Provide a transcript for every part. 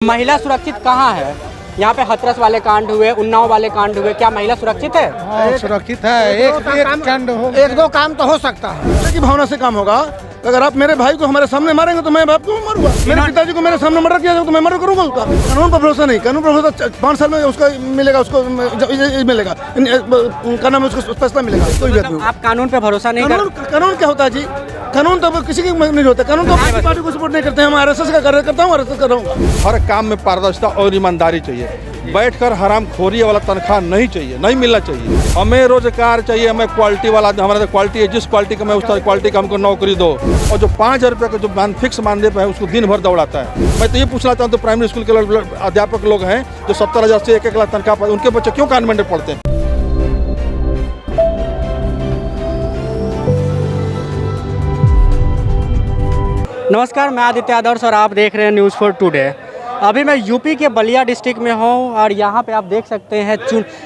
महिला सुरक्षित कहाँ है? यहाँ पे हाथरस वाले कांड हुए, उन्नाव वाले कांड हुए, क्या महिला सुरक्षित है? हाँ, सुरक्षित है। एक कांड हो, एक दो काम तो हो सकता है। की भावना से काम होगा। अगर आप मेरे भाई को हमारे सामने मारेंगे तो मैं आपको मारूंगा। मेरे पिताजी को मेरे सामने मर्डर किया तो मैं मर्डर करूंगा उसका। कानून पर भरोसा नहीं, कानून पर भरोसा 5 साल में उसका मिलेगा, उसको मिलेगा, क्या नाम है, उसको फैसला मिलेगा। कोई भी आदमी। आप कानून पे भरोसा नहीं कर? कानून क्या होता है जी? कानून तो किसी की नहीं होता। कानून तो किसी पार्टी को सपोर्ट नहीं करते हैं। हम RSS का कार्य करता हूँ, RSS कर रहा हूँ। हर काम में पारदर्शिता और ईमानदारी चाहिए। बैठकर हरामखोरी वाला तनख्वाह नहीं चाहिए, नहीं मिलना चाहिए। हमें रोजगार चाहिए, हमें क्वालिटी वाला, हमारा क्वालिटी है, जिस क्वालिटी का मैं उस क्वालिटी का हमको नौकरी दो। और जो 5,000 रुपये का जो फिक्स मानदेय पे है उसको दिन भर दौड़ाता है। मैं तो ये पूछना चाहता हूँ, प्राइमरी स्कूल के अध्यापक लोग हैं जो 70,000 से 1-1 लाख तनख्वाह पाते, उनके बच्चे क्यों कॉन्वेंट में पढ़ते हैं? नमस्कार, मैं आदित्य आदर्श और आप देख रहे हैं न्यूज़ फॉर टुडे। अभी मैं यूपी के बलिया डिस्ट्रिक्ट में हूँ और यहाँ पे आप देख सकते हैं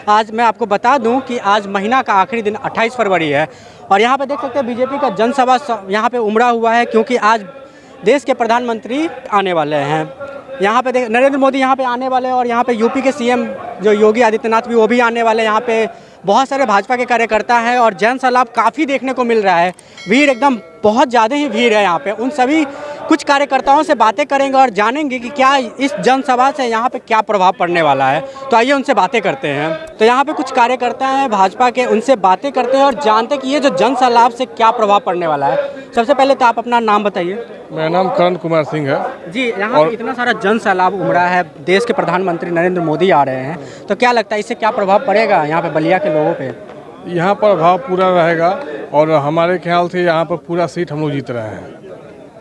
आज मैं आपको बता दूँ कि आज महीना का आखिरी दिन 28 फरवरी है और यहाँ पे देख सकते हैं बीजेपी का जनसभा यहाँ पे उमड़ा हुआ है, क्योंकि आज देश के प्रधानमंत्री आने वाले हैं। यहाँ पे नरेंद्र मोदी यहाँ पे आने वाले हैं और यहाँ पे यूपी के CM जो योगी आदित्यनाथ भी वो भी आने वाले हैं। यहाँ पे बहुत सारे भाजपा के कार्यकर्ता हैं और जन सैलाब काफ़ी देखने को मिल रहा है। भीड़ एकदम बहुत ज़्यादा ही भीड़ है यहाँ पे। उन सभी कुछ कार्यकर्ताओं से बातें करेंगे और जानेंगे कि क्या इस जनसभा से यहाँ पे क्या प्रभाव पड़ने वाला है। तो आइए उनसे बातें करते हैं। तो यहाँ पे कुछ कार्यकर्ता हैं भाजपा के, उनसे बातें करते हैं और जानते हैं कि ये जो जन सैलाब से क्या प्रभाव पड़ने वाला है। सबसे पहले तो आप अपना नाम बताइए। मेरा नाम करण कुमार सिंह है जी। यहाँ पे इतना सारा जन सैलाब उमड़ा है, देश के प्रधानमंत्री नरेंद्र मोदी आ रहे हैं, तो क्या लगता है इससे क्या प्रभाव पड़ेगा यहाँ पे बलिया के लोगों पे? यहाँ पर भाव पूरा रहेगा और हमारे ख्याल से यहाँ पर पूरा सीट हम लोग जीत रहे हैं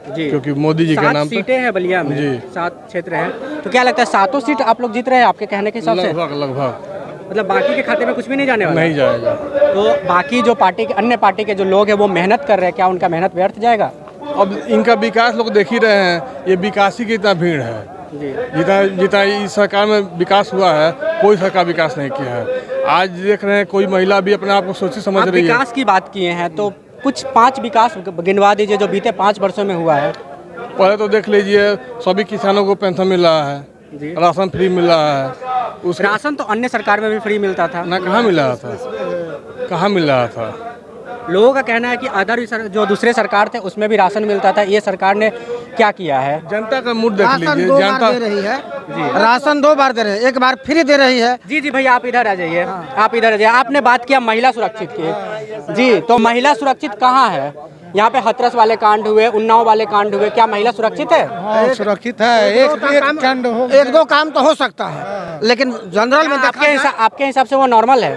जी, क्योंकि मोदी जी के 7 नाम पे सीटें हैं बलिया में जी, 7 क्षेत्र हैं। तो क्या लगता है 7 सीट आप लोग जीत रहे हैं आपके कहने के हिसाब से? लगभग मतलब बाकी के खाते में कुछ भी नहीं जाने वाला? नहीं जाएगा। तो बाकी जो पार्टी के अन्य पार्टी के जो लोग हैं वो मेहनत कर रहे हैं, क्या उनका मेहनत व्यर्थ जाएगा? अब इनका विकास लोग देख ही रहे हैं, ये विकास ही की इतना भीड़ है जी। जितना इस सरकार में विकास हुआ है, कोई सरकार विकास नहीं किया है। आज देख रहे हैं कोई महिला भी अपने आप को सोची समझ रही है। विकास की बात किए हैं तो कुछ 5 विकास गिनवा दीजिए जो बीते 5 वर्षों में हुआ है। पहले तो देख लीजिए, सभी किसानों को पेंशन मिल रहा है, राशन फ्री मिल रहा है। राशन तो अन्य सरकार में भी फ्री मिलता था ना, कहाँ मिल रहा था, कहाँ मिल रहा था? लोगों का कहना है कि अदर जो दूसरे सरकार थे उसमें भी राशन मिलता था। ये सरकार ने क्या किया है? जनता का मूड देख राशन लीजिए। 2 बार जनता दे रही है राशन 2 बार दे रही है, 1 बार फ्री दे रही है। जी भैया आप इधर आ जाइए। आप इधर आ जाइए। आपने बात किया महिला सुरक्षित की जी, तो महिला सुरक्षित कहाँ है? यहाँ पे हाथरस वाले कांड हुए, उन्नाव वाले कांड हुए, क्या महिला सुरक्षित है? हाँ, सुरक्षित है। एक कांड हो, एक दो काम तो हो सकता है, लेकिन जनरल में आपके हिसाब से वो नॉर्मल है?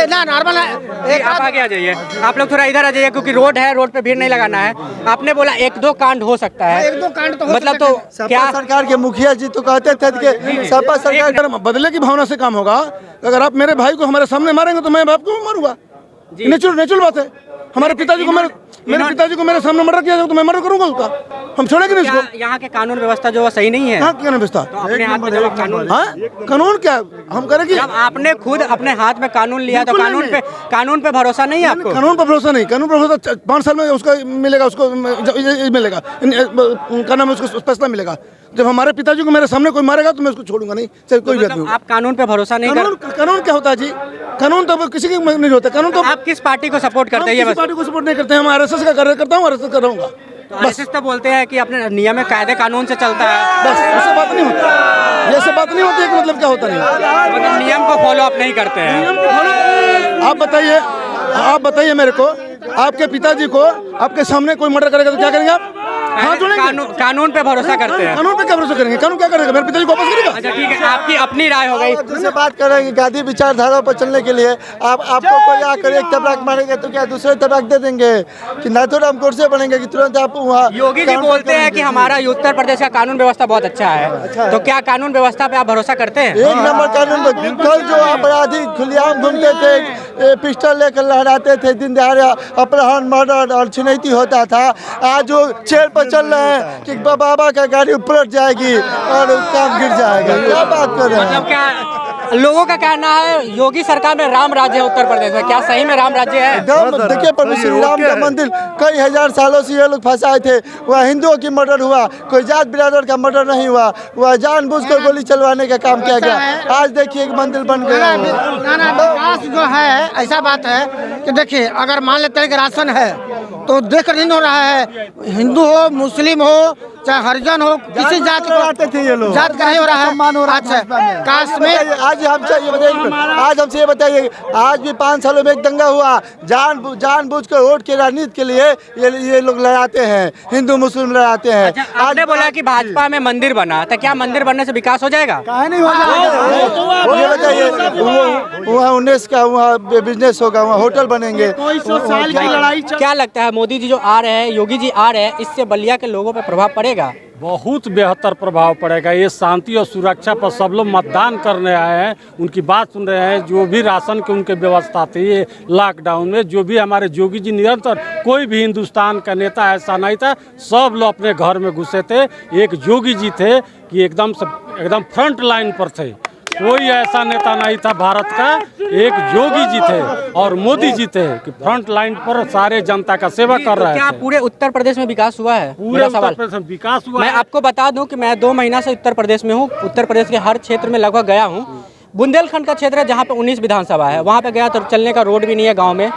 ना नॉर्मल है। आप आगे आ जाइए। आप लोग थोड़ा इधर आ जाइए क्योंकि रोड है, रोड पे भीड़ नहीं लगाना है। आपने बोला 1-2 कांड हो सकता है, 1-2 कांड तो हो मतलब तो क्या सरकार के मुखिया जी तो कहते थे कि सपा सरकार बदले की भावना से काम होगा। अगर आप मेरे भाई को हमारे सामने मारेंगे तो मैं आपको मारूंगा। नेचुरल बात है। हमारे पिताजी को मेरे सामने मर्डर किया जाए तो मैं मर्डर करूंगा उसका। हम छोड़ेंगे नहीं इसको। यहाँ के कानून व्यवस्था जो सही नहीं है? कानून व्यवस्था अपने हाथ में जब कानून, कानून क्या हम करेंगे? जब आपने खुद अपने हाथ में कानून लिया तो कानून पे भरोसा नहीं है आपको? कानून पर भरोसा नहीं, कानून पर भरोसा 5 साल में उसका मिलेगा, उसको मिलेगा, क्या नाम है, उसको फैसला मिलेगा। जब हमारे पिताजी को मेरे सामने कोई मारेगा तो मैं उसको छोड़ूंगा नहीं, चाहे कोई भी आदमी। आप कानून पे भरोसा नहीं कर? कानून क्या होता है जी? कानून तो किसी की नहीं होता। कानून तो आप किस पार्टी को सपोर्ट करते हैं? किसी पार्टी को सपोर्ट नहीं करते हैं। हम RSS का कार्य करता हूँ, RSS कर रहा हूँ। RSS तो बोलते हैं कि अपने नियम में कायदे कानून से चलता है। बस उससे बात नहीं होती, ये सब बात नहीं होती है कि मतलब क्या होता नहीं, मतलब नियम को फॉलो अप नहीं करते हैं। नियम को फॉलो। आप बताइए मेरे को, आपके पिताजी को आपके सामने कोई मर्डर करेगा तो क्या करेंगे आप? हाँ, कानून पे भरोसा करते हैं। कानून पे क्या भरोसा करेंगे? कानून क्या करेगा? मेरे पिताजी को वापस करेगा? अच्छा ठीक है, आपकी अपनी राय हो गई। दूसरी बात कर रहे हैं कि गांधी विचारधारा पर चलने के लिए आपको कोई आकर एक तबराक मारेंगे तो क्या दूसरे तबराक दे देंगे कि नाथुराम गोडसे बनेंगे कि तुरंत आप वहाँ? योगी जी बोलते हैं कि हमारा उत्तर प्रदेश का कानून व्यवस्था बहुत अच्छा है, तो क्या कानून व्यवस्था पे आप भरोसा करते हैं? 1 नंबर कानून। कल जो अपराधी खुलेआम घूमते थे, पिस्टल लेकर लहराते थे, दिन दहाड़े अपहरण, मर्डर और छिनैती होता था, आज वो चेयर पर चल रहे हैं कि बाबा का गाड़ी पलट जाएगी और काम गिर जाएगा। क्या बात कर रहे हैं? मतलब क्या लोगों का कहना है योगी सरकार में राम राज्य है उत्तर प्रदेश में, क्या सही में राम राज्य है? एकदम देखिए, प्रभु श्री राम का मंदिर कई हजार सालों से ये लोग फंसाए थे। वह हिंदुओं की मर्डर हुआ, कोई जात बिरादर का मर्डर नहीं हुआ, वह जानबूझकर गोली चलवाने का काम किया गया। आज देखिए एक मंदिर बन गया है। विकास जो है ऐसा बात है कि देखिए, अगर मान लेते हैं कि राशन है तो देख नहीं हो रहा है, हिंदू हो मुस्लिम हो चाहे हरिजन हो, किसी जात लड़ाते थे ये लोग, जात का नहीं हो रहा है। अच्छा, कास्ट में आज हमसे ये बताइए, आज भी 5 सालों में एक दंगा हुआ, जानबूझकर वोट के राजनीति के लिए ये लोग लड़ाते हैं, हिंदू मुस्लिम लड़ाते हैं। अच्छा, आपने बोला कि भाजपा में मंदिर बना, तो क्या मंदिर बनने से विकास हो जाएगा? काहे नहीं हो जाएगा? ये बताइए, वहाँ 19 का वहाँ बिजनेस होगा, वहाँ होटल बनेंगे। क्या लगता है मोदी जी जो आ रहे हैं, योगी जी आ रहे हैं, इससे बलिया के लोगों पर प्रभाव पड़ेगा? बहुत बेहतर प्रभाव पड़ेगा। ये शांति और सुरक्षा पर सब लोग मतदान करने आए हैं, उनकी बात सुन रहे हैं। जो भी राशन की उनके व्यवस्था थी ये लॉकडाउन में, जो भी हमारे योगी जी निरंतर, कोई भी हिंदुस्तान का नेता ऐसा नहीं था, सब लोग अपने घर में घुसे थे। एक योगी जी थे कि एकदम फ्रंट लाइन पर थे, कोई ऐसा नेता नहीं था भारत का, एक योगी जी थे और मोदी जी थे कि फ्रंट लाइन पर सारे जनता का सेवा कर रहे थे। क्या पूरे उत्तर प्रदेश में विकास हुआ है? पूरे उत्तर प्रदेश में विकास हुआ मैं आपको बता दूं कि मैं 2 महीना से उत्तर प्रदेश में हूं। उत्तर प्रदेश के हर क्षेत्र में लगभग गया हूं। बुंदेलखंड का क्षेत्र है जहां पे 19 विधानसभा है, वहां पे गया तो चलने का रोड भी नहीं है गाँव में।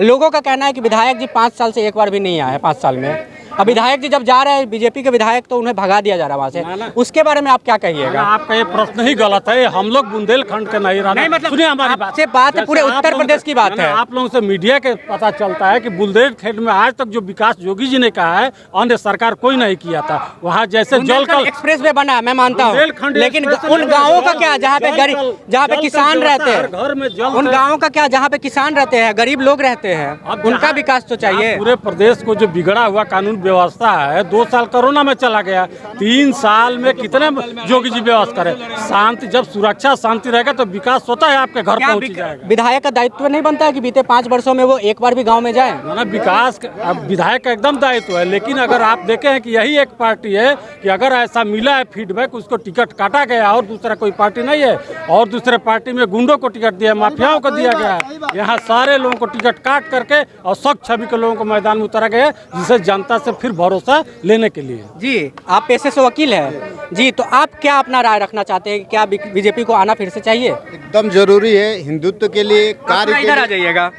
लोगों का कहना है कि विधायक जी 5 साल से एक बार भी नहीं आए, 5 साल में। अब विधायक जी जब जा रहे हैं, बीजेपी के विधायक, तो उन्हें भगा दिया जा रहा है वहाँ से। उसके बारे में आप क्या कहिएगा? आपका ये प्रश्न ही गलत है। हम लोग बुंदेलखंड के नहीं रहना। नहीं, मतलब सुनिए हमारी बात से बात है, पूरे उत्तर प्रदेश की बात है। आप लोगों से मीडिया के पता चलता है कि बुंदेलखंड में आज तक जो विकास योगी जी ने कहा है, अन्य सरकार कोई नहीं किया था। वहाँ जैसे जल कल एक्सप्रेस वे बना, मैं मानता हूँ, लेकिन उन गाँवों का क्या जहाँ पे गरीब, जहाँ पे किसान रहते हैं, घर में जल, उन गाँवों का क्या जहाँ पे किसान रहते हैं, गरीब लोग रहते हैं, उनका विकास तो चाहिए। पूरे प्रदेश को जो बिगड़ा हुआ कानून व्यवस्था है, 2 साल कोरोना में चला गया, 3 साल में कितने योगी जी व्यवस्था करे? शांति, जब सुरक्षा शांति रहेगा तो विकास होता है, आपके घर पहुंच जाएगा। विधायक का दायित्व नहीं बनता है कि बीते 5 वर्षों में वो एक बार भी गांव में जाए? ना, विकास अब विधायक का एकदम दायित्व है, लेकिन अगर आप देखें हैं कि यही एक पार्टी है कि अगर ऐसा मिला है फीडबैक, उसको टिकट काटा गया और दूसरा कोई पार्टी नहीं है, और दूसरे पार्टी में गुंडों को टिकट दिया, माफियाओं को दिया गया है। यहाँ सारे लोगों को टिकट काट करके और स्वच्छ छवि के लोगों को मैदान में उतारा गया, जिसे जनता से फिर भरोसा लेने के लिए। जी, आप पेशे से वकील हैं जी, तो आप क्या अपना राय रखना चाहते हैं? क्या बीजेपी को आना फिर से चाहिए? एकदम जरूरी है हिंदुत्व के लिए, कार्य इधर आ जाइएगा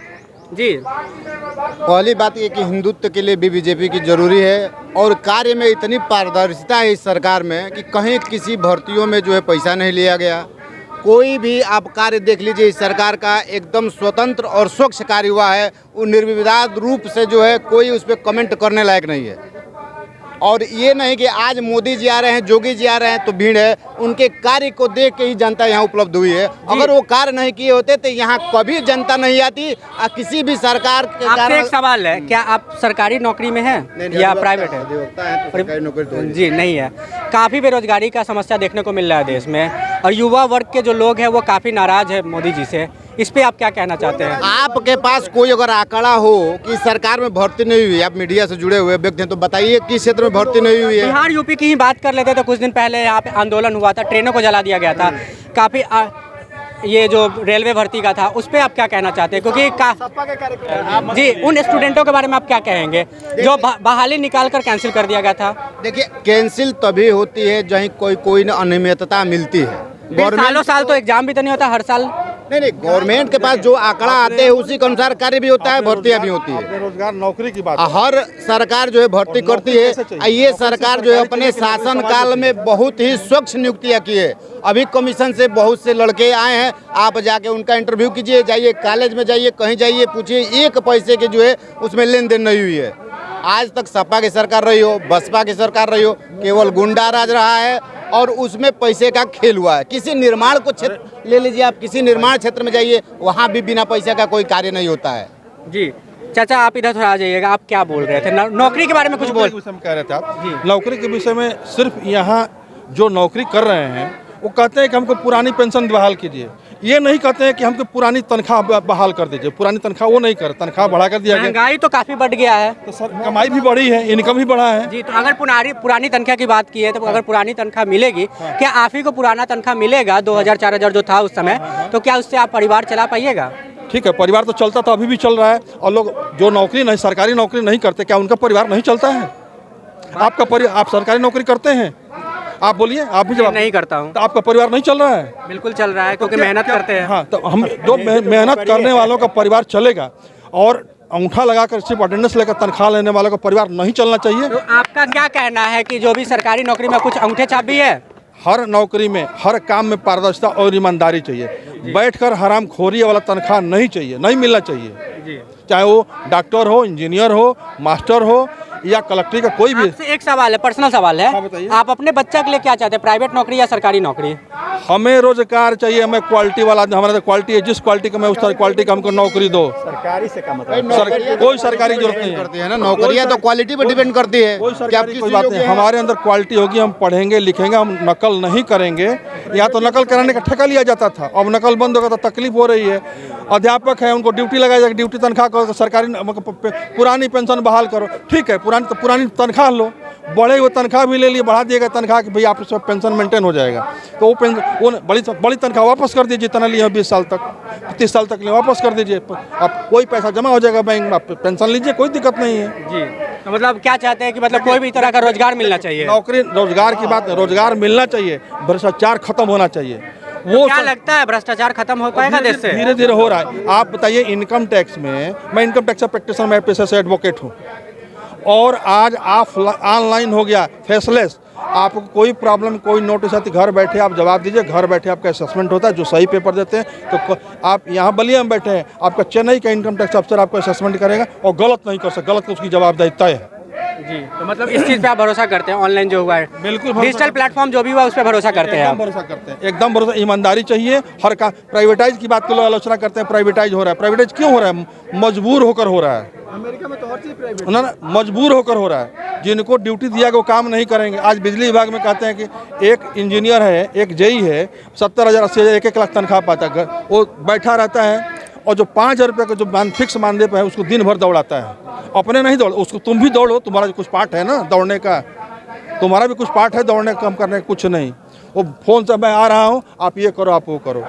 जी। पहली बात ये कि हिंदुत्व के लिए भी बीजेपी की जरूरी है, और कार्य में इतनी पारदर्शिता है इस सरकार में कि कहीं किसी भर्तियों में जो है पैसा नहीं लिया गया। कोई भी आप कार्य देख लीजिए, इस सरकार का एकदम स्वतंत्र और स्वच्छ कार्य हुआ है। वो निर्विवाद रूप से जो है कोई उस पर कमेंट करने लायक नहीं है। और ये नहीं कि आज मोदी जी आ रहे हैं, योगी जी आ रहे हैं तो भीड़ है, उनके कार्य को देख के ही जनता यहाँ उपलब्ध हुई है। अगर वो कार्य नहीं किए होते तो यहाँ कभी जनता नहीं आती। किसी भी सरकार के आपसे एक सवाल है, क्या आप सरकारी नौकरी में हैं या प्राइवेट है? सरकारी नौकरी तो जी नहीं है। काफ़ी बेरोजगारी का समस्या देखने को मिल रहा है देश में, और युवा वर्ग के जो लोग हैं वो काफ़ी नाराज है मोदी जी से। इस पे आप क्या कहना चाहते हैं? आपके पास कोई अगर आंकड़ा हो कि सरकार में भर्ती नहीं हुई, आप मीडिया से जुड़े हुए व्यक्ति हैं तो बताइए किस क्षेत्र में भर्ती नहीं हुई है। बिहार यूपी की ही बात कर लेते तो कुछ दिन पहले यहाँ पे आंदोलन हुआ था, ट्रेनों को जला दिया गया था। काफ़ी ये जो रेलवे भर्ती का था, उस पर आप क्या कहना चाहते हैं? क्योंकि जी, उन स्टूडेंटों के बारे में आप क्या कहेंगे जो बहाली निकाल कर कैंसिल कर दिया गया था? देखिए, कैंसिल तभी होती है जहीं कोई अनियमितता मिलती है। सालों साल तो एग्जाम भी तो नहीं होता हर साल। नहीं, गवर्नमेंट के पास जो आंकड़ा आते हैं उसी के अनुसार कार्य भी होता है, भर्तियां भी होती है। बेरोजगार नौकरी की बात, हर सरकार जो है भर्ती करती है। ये सरकार जो है अपने शासन काल में बहुत ही स्वच्छ नियुक्तियां की है। अभी कमीशन से बहुत से लड़के आए हैं, आप जाके उनका इंटरव्यू कीजिए, जाइए कॉलेज में जाइए, कहीं जाइए, पूछिए, 1 पैसे के जो है उसमें लेन देन नहीं हुई है। आज तक सपा की सरकार रही हो, बसपा की सरकार रही हो, केवल गुंडा राज रहा है और उसमें पैसे का खेल हुआ है। किसी निर्माण को क्षेत्र ले लीजिए, आप किसी निर्माण क्षेत्र में जाइए, वहाँ भी बिना पैसे का कोई कार्य नहीं होता है। जी चाचा, आप इधर थोड़ा आ जाइएगा। आप क्या बोल रहे थे? नौकरी के बारे में कुछ बोल कह रहे थे आप। नौकरी के विषय में सिर्फ यहाँ जो नौकरी कर रहे हैं वो कहते हैं कि हमको पुरानी पेंशन बहाल कीजिए, ये नहीं कहते हैं कि हमको पुरानी तनख्वाह बहाल कर दीजिए। पुरानी तनख्वाह वो नहीं कर, तनख्वाह बढ़ा कर दिया गया। महंगाई तो काफी बढ़ गया है, तो सर कमाई भी बढ़ी है, इनकम भी बढ़ा है। जी। तो अगर पुरानी तनख्वाह की बात की है तो अगर पुरानी तनख्वाह मिलेगी, क्या आप ही को पुराना तनख्वाह मिलेगा 2000-4000 जो था उस समय, तो क्या उससे आप परिवार चला पाइएगा? ठीक है, परिवार तो चलता था, अभी भी चल रहा है। और लोग जो नौकरी नहीं, सरकारी नौकरी नहीं करते, क्या उनका परिवार नहीं चलता है? आप सरकारी नौकरी करते हैं, आप बोलिए, आप भी जवाब। नहीं करता हूँ। तो आपका परिवार नहीं चल रहा है? बिल्कुल चल रहा है, क्योंकि मेहनत करते हैं। हाँ, तो हम जो मेहनत करने वालों का परिवार चलेगा, और अंगूठा लगाकर सिर्फ अटेंडेंस लेकर तनख्वाह लेने वालों का परिवार नहीं चलना चाहिए। तो आपका क्या कहना है कि जो भी सरकारी नौकरी में कुछ अंगूठे छाप भी है? हर नौकरी में, हर काम में पारदर्शिता और ईमानदारी चाहिए। बैठकर हरामखोरी वाला तनख्वाह नहीं चाहिए, नहीं मिलना चाहिए। चाहे वो डॉक्टर हो, इंजीनियर हो, मास्टर हो या कलेक्ट्री का कोई भी। एक सवाल है, पर्सनल सवाल है। हाँ, बताइए। आप अपने बच्चे के लिए क्या चाहते हैं, प्राइवेट नौकरी या सरकारी नौकरी? हमें रोजगार चाहिए, हमें क्वालिटी वाला, हमारे तो क्वालिटी है, जिस क्वालिटी का मैं उस क्वालिटी का हमको नौकरी दो। सरकारी से कम कोई सरकारी जरूरत नहीं करती है ना, नौकरियां तो क्वालिटी पर डिपेंड करती है। कोई कि सरकारी आप किस कोई बात योग्य नहीं, हैं। हमारे अंदर क्वालिटी होगी, हम पढ़ेंगे लिखेंगे, हम नकल नहीं करेंगे। यहाँ तो नकल कराने का ठेका लिया जाता था, अब नकल बंद होगा तो तकलीफ हो रही है। अध्यापक है, उनको ड्यूटी लगाई जाएगी, ड्यूटी तनख्वाह करो, सरकारी पुरानी पेंशन बहाल करो। ठीक है, पुरानी तनख्वाह लो, बढ़े हुए तनख्वाह भी ले लिए, बढ़ा दिएगा तनख्वाह कि भाई आप सब पेंशन मेंटेन हो जाएगा। तो वो बड़ी तनख्वाह वापस कर दीजिए, जितना लिए 20 साल तक, 30 साल तक लिए वापस कर दीजिए। आप कोई पैसा जमा हो जाएगा बैंक में, आप पेंशन लीजिए, कोई दिक्कत नहीं है। जी। तो मतलब क्या चाहते हैं कि मतलब कोई भी तरह का रोजगार मिलना चाहिए? नौकरी, रोजगार की बात, रोजगार मिलना चाहिए, भ्रष्टाचार खत्म होना चाहिए। वो क्या लगता है भ्रष्टाचार खत्म हो पाएगा देश से? धीरे धीरे हो रहा है। आप बताइए, इनकम टैक्स में, मैं इनकम टैक्स का प्रैक्टिशनर, मैं पेशे से एडवोकेट हूँ, और आज आप ऑनलाइन हो गया, फेसलेस। आपको कोई प्रॉब्लम, कोई नोटिस आती, घर बैठे आप जवाब दीजिए, घर बैठे आपका असेसमेंट होता है, जो सही पेपर देते हैं। तो आप यहाँ बलिया में बैठे हैं, आपका चेन्नई का इनकम टैक्स अफसर आपको असेसमेंट करेगा और गलत नहीं कर सकता, गलत तो उसकी जवाबदारी तय है। जी। तो मतलब इस चीज़ पे आप भरोसा करते हैं, ऑनलाइन जो हुआ है? बिल्कुल, डिजिटल प्लेटफॉर्म जो भी हुआ उस पर भरोसा करते हैं आप? भरोसा करते हैं, एकदम भरोसा। ईमानदारी चाहिए हर काम। प्राइवेटाइज की बात को लोग आलोचना करते हैं, प्राइवेटाइज हो रहा है। प्राइवेटाइज क्यों हो रहा है? मजबूर होकर हो रहा है। अमेरिका में तो हर चीज प्राइवेट ना, मजबूर होकर हो रहा है। जिनको ड्यूटी दिया गया वो काम नहीं करेंगे। आज बिजली विभाग में कहते हैं कि एक इंजीनियर है, एक जेई है, 70,000 80,000 1-1 लाख तनख्वाह पाता है, वो बैठा रहता है, और जो 5,000 रुपये का जो फिक्स मानदेय पे है उसको दिन भर दौड़ाता है। अपने नहीं दौड़, उसको तुम भी दौड़ो, तुम्हारा कुछ पार्ट है ना दौड़ने का, तुम्हारा भी कुछ पार्ट है दौड़ने का, कम करने का कुछ नहीं। वो फोन से मैं आ रहा हूँ, आप ये करो, आप वो करो।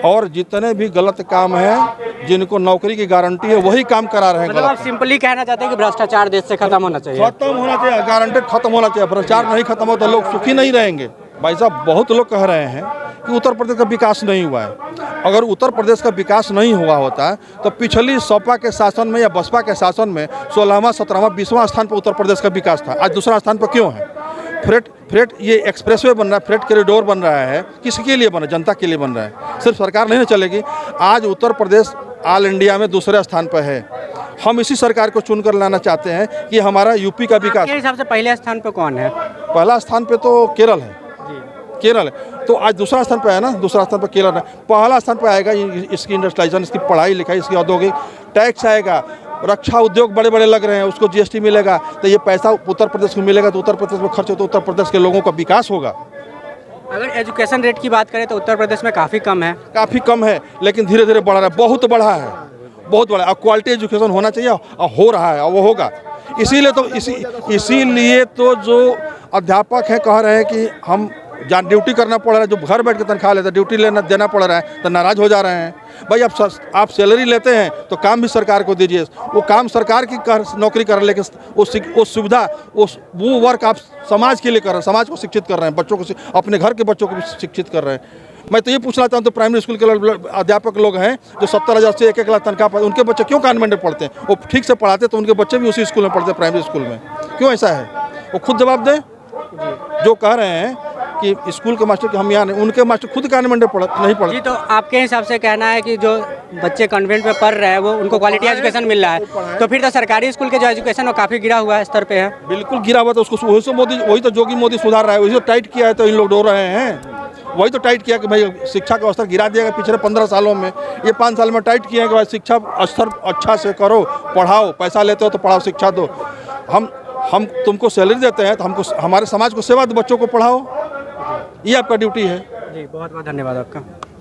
और जितने भी गलत काम हैं, जिनको नौकरी की गारंटी है, वही काम करा रहे हैं। मतलब आप सिंपली कहना चाहते हैं कि भ्रष्टाचार देश से खत्म होना चाहिए? खत्म होना चाहिए, गारंटेड खत्म होना चाहिए। भ्रष्टाचार नहीं खत्म हो तो लोग सुखी नहीं रहेंगे। भाई साहब, बहुत लोग कह रहे हैं कि उत्तर प्रदेश का विकास नहीं हुआ है। अगर उत्तर प्रदेश का विकास नहीं हुआ होता तो पिछली सपा के शासन में या बसपा के शासन में 16वां 17वां 20वां स्थान पर उत्तर प्रदेश का विकास था। आज दूसरा स्थान पर क्यों है? फ्रेट ये एक्सप्रेसवे बन रहा है, फ्रेट कॉरिडोर बन रहा है, किसके लिए बन रहा है? जनता के लिए बन रहा है। सिर्फ सरकार नहीं चलेगी। आज उत्तर प्रदेश ऑल इंडिया में दूसरे स्थान पर है। हम इसी सरकार को चुनकर लाना चाहते हैं कि हमारा यूपी का विकास। आपके हिसाब से पहले स्थान पर कौन है? पहला स्थान पे तो केरल है। केरल है, तो आज दूसरा स्थान पे है ना, दूसरा स्थान पे केरल है। पहला स्थान पे आएगा इसकी इंडस्ट्रियलाइजेशन, इसकी पढ़ाई लिखाई, इसकी औद्योगिक, टैक्स आएगा, रक्षा उद्योग बड़े बड़े लग रहे हैं, उसको जीएसटी मिलेगा, तो ये पैसा उत्तर प्रदेश को मिलेगा, तो उत्तर प्रदेश में खर्च हो तो उत्तर प्रदेश के लोगों का विकास होगा। अगर एजुकेशन रेट की बात करें तो उत्तर प्रदेश में काफ़ी कम है। काफ़ी कम है, लेकिन धीरे धीरे बढ़ रहा है, बहुत बढ़ा है, बहुत बड़ा। और क्वालिटी एजुकेशन होना चाहिए, और हो रहा है, और वो होगा। इसीलिए तो जो अध्यापक हैं कह रहे हैं कि हम जहाँ ड्यूटी करना पड़ रहा है, जो घर बैठ के तनख्वाह लेते हैं, ड्यूटी देना पड़ रहा है, तो नाराज़ हो जा रहे हैं। भाई आप सैलरी लेते हैं तो काम भी सरकार को दीजिए। वो काम सरकार की नौकरी कर रहे, लेकिन वो सुविधा, वो वर्क आप समाज के लिए कर रहे हैं, समाज को शिक्षित कर रहे हैं, बच्चों को, अपने घर के बच्चों को भी शिक्षित कर रहे हैं। मैं तो ये पूछना चाहता हूँ, तो प्राइमरी स्कूल के अध्यापक लोग हैं जो 70,000 से 1-1 लाख तनख्वाह पाते, उनके बच्चे क्यों कॉन्वेंट में पढ़ते हैं? वो ठीक से पढ़ाते तो उनके बच्चे भी उसी स्कूल में पढ़ते हैं, प्राइमरी स्कूल में। क्यों ऐसा है? वो खुद जवाब दें। जो कह रहे हैं कि स्कूल के मास्टर के हम यहाँ नहीं, उनके मास्टर खुद कॉन्वेंट में नहीं पढ़ते। जी, तो आपके हिसाब से कहना है कि जो बच्चे कॉन्वेंट में पढ़ रहे हैं वो उनको क्वालिटी एजुकेशन मिल रहा है, तो फिर तो सरकारी स्कूल के जो एजुकेशन वो काफ़ी गिरा हुआ है, स्तर पे है। बिल्कुल गिरा हुआ, तो उसको वही तो जोगी मोदी सुधार रहा है, वही तो टाइट किया है, तो इन लोग डो रहे हैं। वही तो टाइट किया कि भाई शिक्षा का स्तर गिरा दिया गया पिछले 15 सालों में। ये 5 साल में टाइट किया है कि भाई शिक्षा स्तर अच्छा से करो, पढ़ाओ, पैसा लेते हो तो पढ़ाओ, शिक्षा दो। हम तुमको सैलरी देते हैं तो हमको, हमारे समाज को सेवा दो, बच्चों को पढ़ाओ। ये आपका ड्यूटी है। जी बहुत बहुत धन्यवाद आपका।